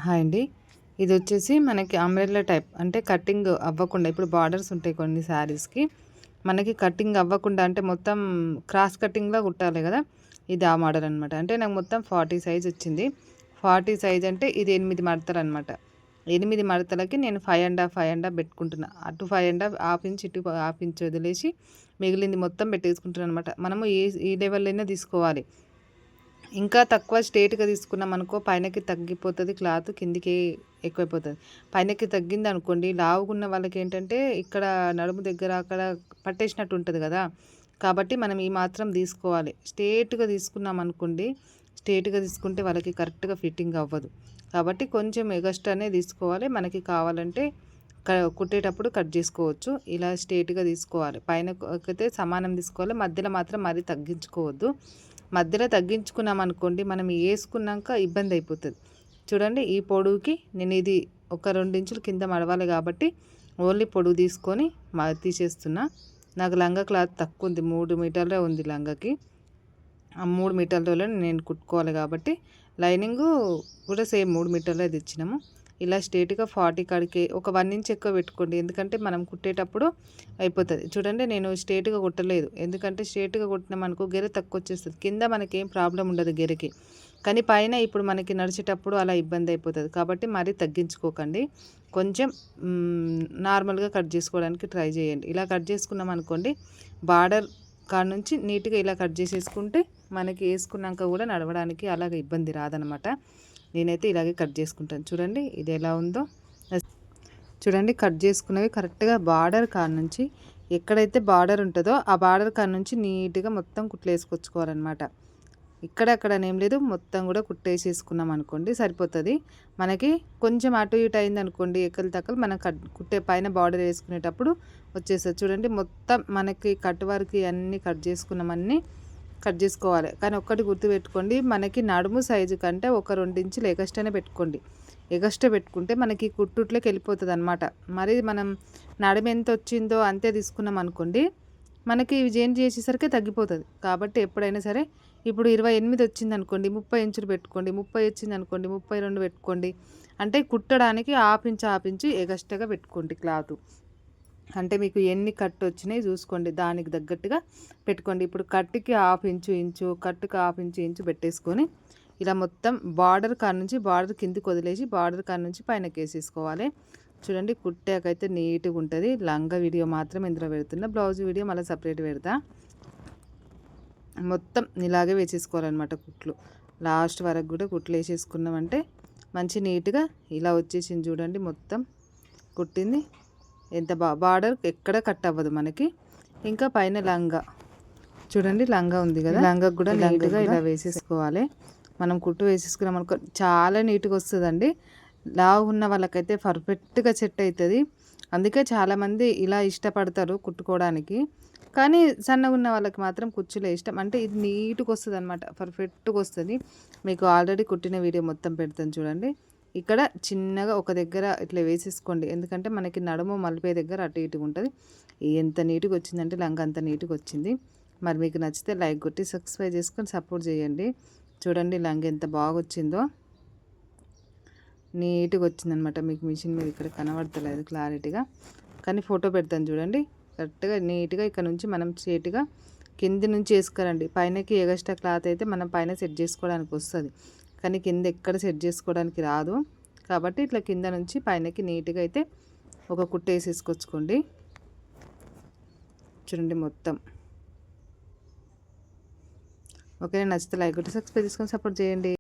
Hi అండి. ఇది వచ్చేసి మనకి అంబ్రెల్లా టైప్ అంటే కటింగ్ అవ్వకుండా ఇప్పుడు బార్డర్స్ ఉంటాయి కొన్ని శారీస్‌కి. మనకి కటింగ్ అవ్వకుండా అంటే మొత్తం క్రాస్ కటింగ్‌లా కుట్టాలి కదా! ఇది ఆ మోడల్ అనమాట. అంటే నాకు మొత్తం 40 సైజ్ వచ్చింది. 40 సైజ్ అంటే ఇది 8 మడతలనమాట. 8 మడతలకి నేను 5 ½ పెట్టుకుంటున్నా. అటు 5 ½ హాఫ్ ఇంచ్, ఇటు హాఫ్ ఇంచ్ వదిలేసి మిగిలింది మొత్తం పెట్టేసుకుంటున్నాను అనమాట. మనము ఈ లెవెల్‌లోనే తీసుకోవాలి. ఇంకా తక్కువ స్ట్రెయిట్‌గా తీసుకున్నామనుకో పైనకి తగ్గిపోతది క్లాత్, కిందికి ఎక్కువైపోతది. పైనకి తగ్గిందనుకోండి లావుగున్న వాళ్ళకేంటంటే ఇక్కడ నడుము దగ్గర అక్కడ పట్టేసినట్టు ఉంటది గదా! కాబట్టి మనం ఈ మాత్రం తీసుకోవాలి. స్ట్రెయిట్‌గా తీసుకున్నామనుకోండి, స్ట్రెయిట్‌గా తీసుకుంటే వాళ్ళకి కరెక్ట్‌గా ఫిట్టింగ్ అవ్వదు. కాబట్టి కొంచెం ఎగస్ట్రానే తీసుకోవాలి. మనకి కావాలంటే కుట్టేటప్పుడు కట్ చేసుకోవచ్చు. ఇలా స్ట్రెయిట్‌గా తీసుకోవాలి. పైనకైతే సమానం తీసుకోవాలి. మధ్యలో మాత్రం మరీ తగ్గించుకోవద్దు. మధ్యలో తగ్గించుకున్నామనుకోండి మనం ఏసుకున్నాక ఇబ్బంది అయిపోతుంది. చూడండి ఈ పొడవుకి నేను ఇది ఒక 2 ఇంచులు కింద మడవాలి కాబట్టి ఓన్లీ పొడవు తీసుకొని తీసేస్తున్నా. నాకు లంగా క్లాత్ తక్కువ ఉంది, 3 మీటర్లే ఉంది లంగాకి. ఆ 3 మీటర్లలో నేను కుట్టుకోవాలి కాబట్టి లైనింగు కూడా సేమ్ 3 మీటర్లే తెచ్చినాము. ఇలా స్ట్రేట్‌గా 40 కాడికి ఒక 1 ఇంచ్ ఎక్కువ పెట్టుకోండి. ఎందుకంటే మనం కుట్టేటప్పుడు అయిపోతుంది. చూడండి నేను స్ట్రేట్‌గా కుట్టలేదు. ఎందుకంటే స్ట్రేట్‌గా కుట్టినామనుకో గెర తక్కువ వచ్చేస్తుంది. కింద మనకేం ప్రాబ్లం ఉండదు గెరకి. కానీ పైన ఇప్పుడు మనకి నడిచేటప్పుడు అలా ఇబ్బంది అయిపోతుంది. కాబట్టి మరీ తగ్గించుకోకండి. కొంచెం నార్మల్‌గా కట్ చేసుకోవడానికి ట్రై చేయండి. ఇలా కట్ చేసుకున్నాం అనుకోండి బార్డర్ కాడ నుంచి నీట్‌గా ఇలా కట్ చేసేసుకుంటే మనకి వేసుకున్నాక కూడా నడవడానికి అలాగ ఇబ్బంది రాదనమాట. నేనైతే ఇలాగే కట్ చేసుకుంటాను. చూడండి ఇది ఎలా ఉందో. చూడండి కట్ చేసుకున్నవి కరెక్ట్‌గా బార్డర్ కాడ నుంచి ఎక్కడైతే బార్డర్ ఉంటుందో ఆ బార్డర్ కాడ నుంచి నీట్‌గా మొత్తం కుట్లేసుకొచ్చుకోవాలన్నమాట. ఇక్కడక్కడనేం లేదు, మొత్తం కూడా కుట్టేసేసుకున్నాం అనుకోండి సరిపోతుంది. మనకి కొంచెం అటు ఇటు అయిందనుకోండి ఎక్కలు తక్కలు మనం కుట్టే పైన బార్డర్ వేసుకునేటప్పుడు వచ్చేస్తుంది. చూడండి మొత్తం మనకి కట్ వరకు అన్నీ కట్ చేసుకున్నామన్నీ కట్ చేసుకోవాలి. కానీ ఒక్కటి గుర్తుపెట్టుకోండి, మనకి నడుము సైజు కంటే ఒక 2 ఇంచులు ఎగస్ట్రానే పెట్టుకోండి. ఎగస్ట్రా పెట్టుకుంటే మనకి కుట్టుట్లోకి వెళ్ళిపోతుంది అనమాట. మరి మనం నడుము ఎంత వచ్చిందో అంతే తీసుకున్నాం అనుకోండి మనకి ఇవి చేంజ్ చేసేసరికి తగ్గిపోతుంది. కాబట్టి ఎప్పుడైనా సరే ఇప్పుడు 28 వచ్చిందనుకోండి 30 ఇంచులు పెట్టుకోండి. 30 వచ్చిందనుకోండి 32 పెట్టుకోండి. అంటే కుట్టడానికి హాఫ్ ఇంచు ఎగస్ట్రాగా పెట్టుకోండి క్లాతు. అంటే మీకు ఎన్ని కట్ వచ్చినాయి చూసుకోండి, దానికి తగ్గట్టుగా పెట్టుకోండి. ఇప్పుడు కట్టుకి హాఫ్ ఇంచు కట్టుకి హాఫ్ ఇంచు పెట్టేసుకొని ఇలా మొత్తం బార్డర్ కాడ నుంచి బార్డర్ కిందికి వదిలేసి బార్డర్ కాడ నుంచి పైనకి వేసేసుకోవాలి. చూడండి కుట్టాకైతే నీట్గా ఉంటుంది. లంగా వీడియో మాత్రం ఇందులో పెడుతున్నా, బ్లౌజ్ వీడియో మళ్ళీ సపరేట్ పెడతా. మొత్తం ఇలాగే వేసేసుకోవాలన్నమాట కుట్లు. లాస్ట్ వరకు కూడా కుట్లు వేసేసుకున్నామంటే మంచి నీట్గా ఇలా వచ్చేసింది. చూడండి మొత్తం కుట్టింది ఎంత బార్డర్ ఎక్కడ కట్ అవ్వదు మనకి. ఇంకా పైన లంగా చూడండి, లంగా ఉంది కదా, లంగాకు కూడా నీట్గా ఇలా వేసేసుకోవాలి. మనం కుట్టు వేసేసుకున్నాం అనుకో చాలా నీట్గా వస్తుందండి. లావు ఉన్న వాళ్ళకైతే పర్ఫెక్ట్గా సెట్ అవుతుంది. అందుకే చాలామంది ఇలా ఇష్టపడతారు కుట్టుకోవడానికి. కానీ సన్నగా ఉన్న వాళ్ళకి మాత్రం కుచ్చులే ఇష్టం. అంటే ఇది నీట్గా వస్తుంది అనమాట, పర్ఫెక్ట్గా వస్తుంది. మీకు ఆల్రెడీ కుట్టిన వీడియో మొత్తం పెడతాను చూడండి. ఇక్కడ చిన్నగా ఒక దగ్గర ఇట్లా వేసేసుకోండి. ఎందుకంటే మనకి నడుము మలిపే దగ్గర అటు ఇటుగా ఉంటుంది. ఎంత నీట్గా వచ్చిందంటే లంగా అంత నీట్గా వచ్చింది. మరి మీకు నచ్చితే లైక్ కొట్టి సబ్స్క్రైబ్ చేసుకొని సపోర్ట్ చేయండి. చూడండి లంగా ఎంత బాగా వచ్చిందో, నీట్గా వచ్చిందనమాట. మీకు మిషన్ మీద ఇక్కడ కనబడతలేదు క్లారిటీగా, కానీ ఫోటో పెడతాను చూడండి. కరెక్ట్గా నీట్గా ఇక్కడ నుంచి మనం స్ట్రేట్గా కింది నుంచి వేసుకోరండి. పైనకి ఎగస్ట్రా క్లాత్ అయితే మనం పైన సెట్ చేసుకోవడానికి వస్తుంది, కానీ కింద ఎక్కడ సెట్ చేసుకోవడానికి రాదు. కాబట్టి ఇట్లా కింద నుంచి పైనకి నీట్గా అయితే ఒక కుట్టు వేసేసుకొచ్చుకోండి. చూడండి మొత్తం ఓకే. నచ్చితే లైక్ కొట్టి సబ్స్క్రైబ్ చేసుకొని సపోర్ట్ చేయండి.